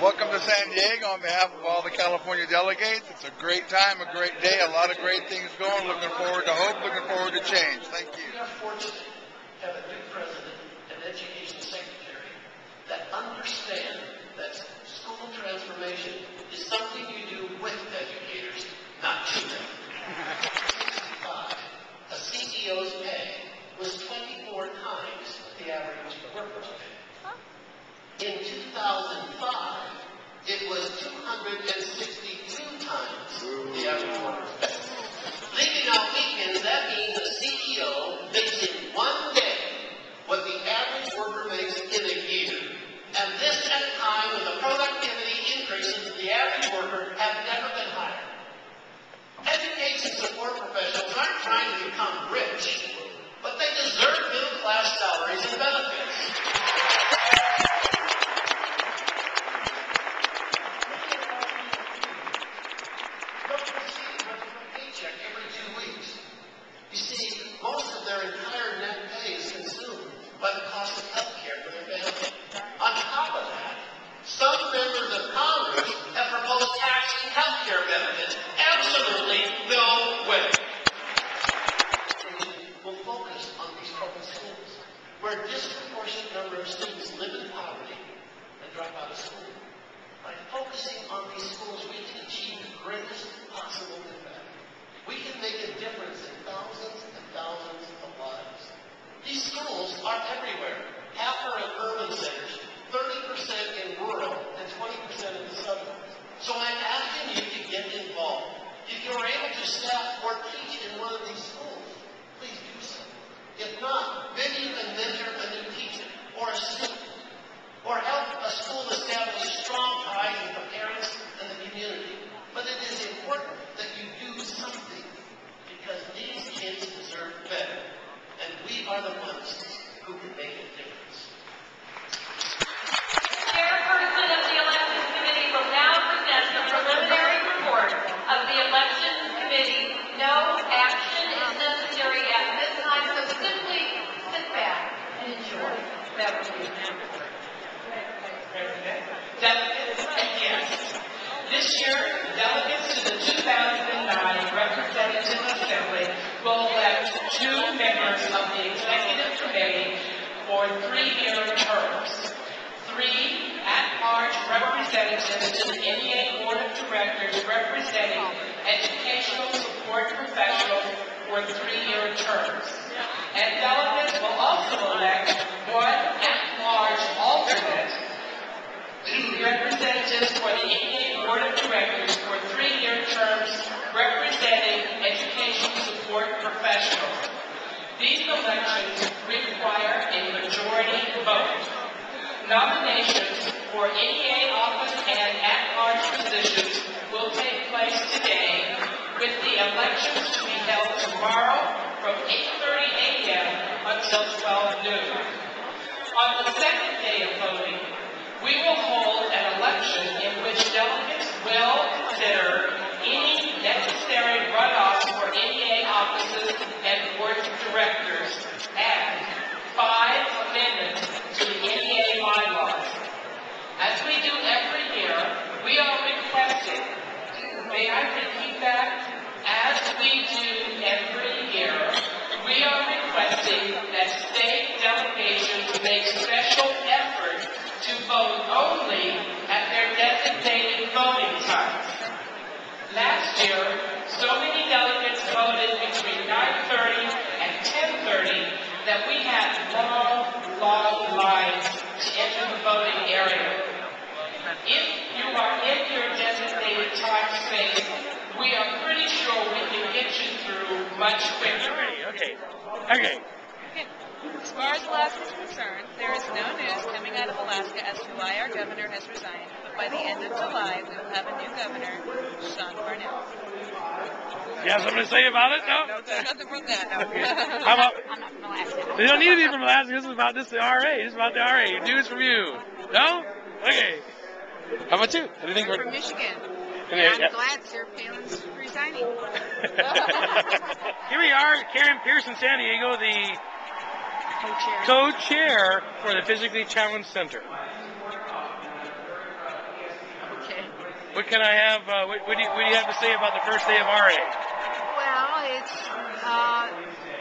Welcome to San Diego on behalf of all the California delegates. It's a great time, a great day, a lot of great things going. Looking forward to hope, looking forward to change. Thank you. We are fortunate to have a new president and education secretary that understand that school transformation is something you do with educators, not to them. A CEO's pay was 24 times the average worker's pay. In 2005, it was 262 times the average worker's pay. Leaving out weekends, that means a CEO makes in one day what the average worker makes in a year. And this at a time when the productivity increases of the average worker have never been higher. Education support professionals aren't trying to become rich, but they deserve middle-class salaries and benefits. Don't receive a paycheck every 2 weeks. You see, most of their entire net pay is consumed by the cost of health care for their family. On top of that, some members of Congress have proposed taxing health care benefits. Absolutely no way. We'll focus on these public schools, where a disproportionate number of students live in poverty and drop out of school. By focusing on these schools, we can achieve the greatest possible impact. We can make a difference in thousands and thousands of lives. These schools are everywhere. Half are in urban centers, 30% in rural, and 20% in the suburbs. So I'm asking you to get involved. If you're able to staff or teach in one of these schools, please do so. If not, maybe you can mentor a new teacher or a student, or help a school establish strong ties with the parents and the community. But it is important that you do something, because these kids deserve better, and we are the ones who can make a difference. Chairperson of the Elections Committee will now present the preliminary report of the Elections Committee. No action is necessary at this time, so simply sit back and enjoy. That will be Delegates and guests. This year, delegates to the 2009 Representative Assembly will elect 2 members of the Executive Committee for 3-year terms. 3 at-large representatives to the NEA Board of Directors representing educational support professionals for 3-year terms. And delegates will also elect 1 at-large alternate representatives for the NEA Board of Directors for 3-year terms representing education support professionals. These elections require a majority vote. Nominations for NEA office and at-large positions will take place today, with the elections to be held tomorrow from 8:30 a.m. until 12 noon. On the second day of voting, we will hold an election in which delegates will consider any necessary runoffs for NEA offices and boards of directors and 5 amendments to the NEA bylaws. As we do every year, we are requesting, may I repeat that? As we do every year, we are requesting that state delegations make special effort to vote only at their designated voting times. Last year, so many delegates voted between 9:30 and 10:30 that we had long lines to enter the voting area. If you are in your designated time space, we are pretty sure we can get you through much quicker. Okay. As far as Alaska is concerned, there is no news coming out of Alaska as to why our governor has resigned, but by the end of July, we will have a new governor, Sean Parnell. You have something to say about it? No? No, nothing from that, no. Okay. How about, I'm not from Alaska. you don't need to be from Alaska. This is about the RA. This is about the RA. News from you. No? Okay. How about you? What do you think? I'm from Michigan. And I'm glad Sarah Palin's resigning. Here we are, Karen Pearson, San Diego, the co-chair for the Physically Challenged Center. What can I have? What do you have to say about the first day of RA? Well, it's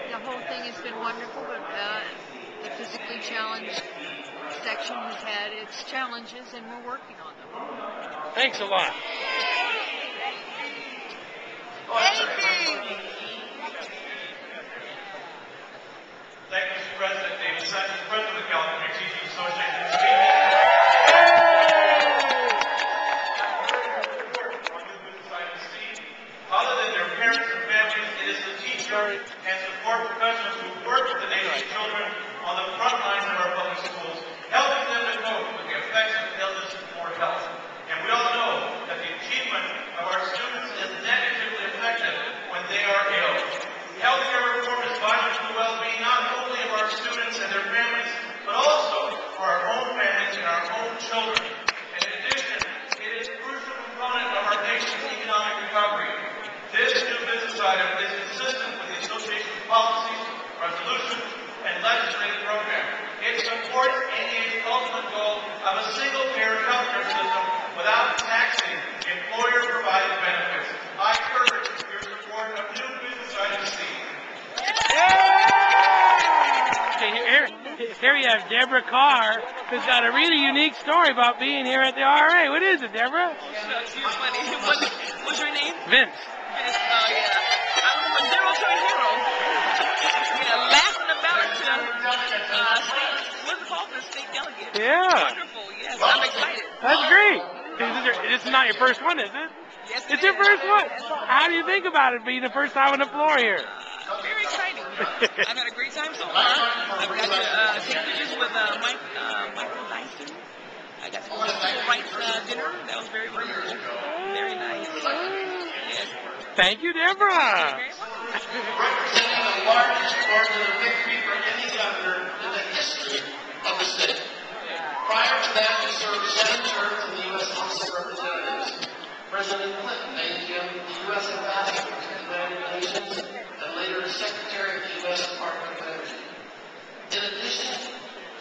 the whole thing has been wonderful, but the physically challenged section has had its challenges, and we're working on them. Thanks a lot. Anything. Thank you, Mr. President. David Sutton, President of the California Teachers Association, speaking. Other than their parents and families, it is the teachers and support professionals who work with the nation's children on the front lines of our public schools, helping them to cope with the effects of illness and poor health. And we all know that the achievement of our students is negatively affected when they are ill. Healthcare reform is vital to the well-being not only of our students and their families, but also for our own families and our own children. And in addition, it is a crucial component of our nation's economic recovery. This new business item is consistent with the Association's policies, resolutions, and legislative program. It supports ADA's ultimate goal of a single-payer healthcare system without taxing employer-provided benefits. I urge your support of new business item C. Okay, here you have Deborah Carr, who's got a really unique story about being here at the RA. What is it, Deborah? Shucks, you're funny. What's your name? Vince. Oh, yeah. I'm from zero to a hero. Yeah, laughing about it to what's it called? The state delegate. Yeah. Wonderful, yes. I'm excited. That's great. This is not your first one, is it? Yes, It's your first one. How do you think about it being the first time on the floor here? Very exciting. I've had a great time so far. I've got to take pictures with Michael Dyson. I got to go to the civil rights dinner. That was very wonderful. Very nice. Yes. Thank you, Deborah. Representing the largest margin of victory for any governor in the history of the state. Prior to that, he served 7 terms in the U.S. House of Representatives. President Clinton made him the U.S. Ambassador to the United Nations and later Secretary of the U.S. Department of Energy. In addition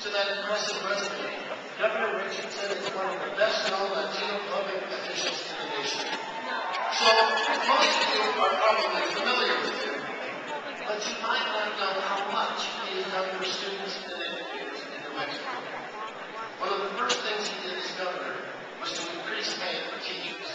to that impressive resume, Governor Richardson is one of the best-known Latino public officials in the nation. So, most of you are probably familiar with him, but you might not know how much he has done for students and educators in New Mexico. One of the first things he did as governor was to increase pay for teachers.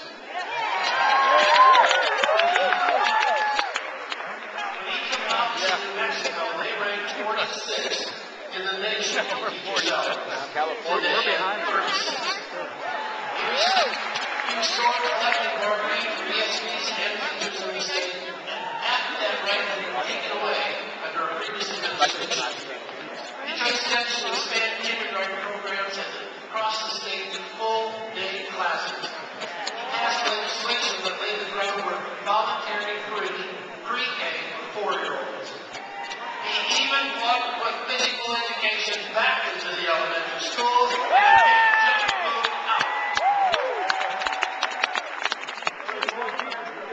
When he took office in New Mexico, they ranked 46 in the nation for teacher salaries. California, we're behind. He restored collective bargaining for ESPs and teachers in the state, and after that right had been taken away under a previous administration. He took steps to expand kindergarten programs across the state to full-day classes. He passed legislation that laid the groundwork for voluntary pre-K for 4-year-olds. He even put physical education back into the elementary schools and kicked junk food out.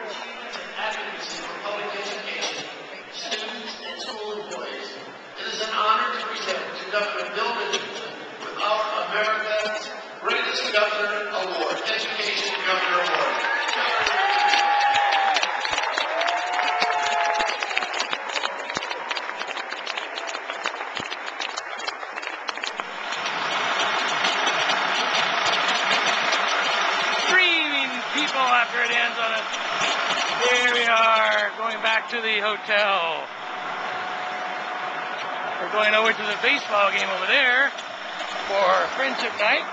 Achievements and advocacy for public education, students, and school employees, it is an honor to present to Governor Bill Richardson with our America's Greatest Governor Award, Education Governor Award. People after it ends on us. Here we are, going back to the hotel. We're going over to the baseball game over there for Friendship Night.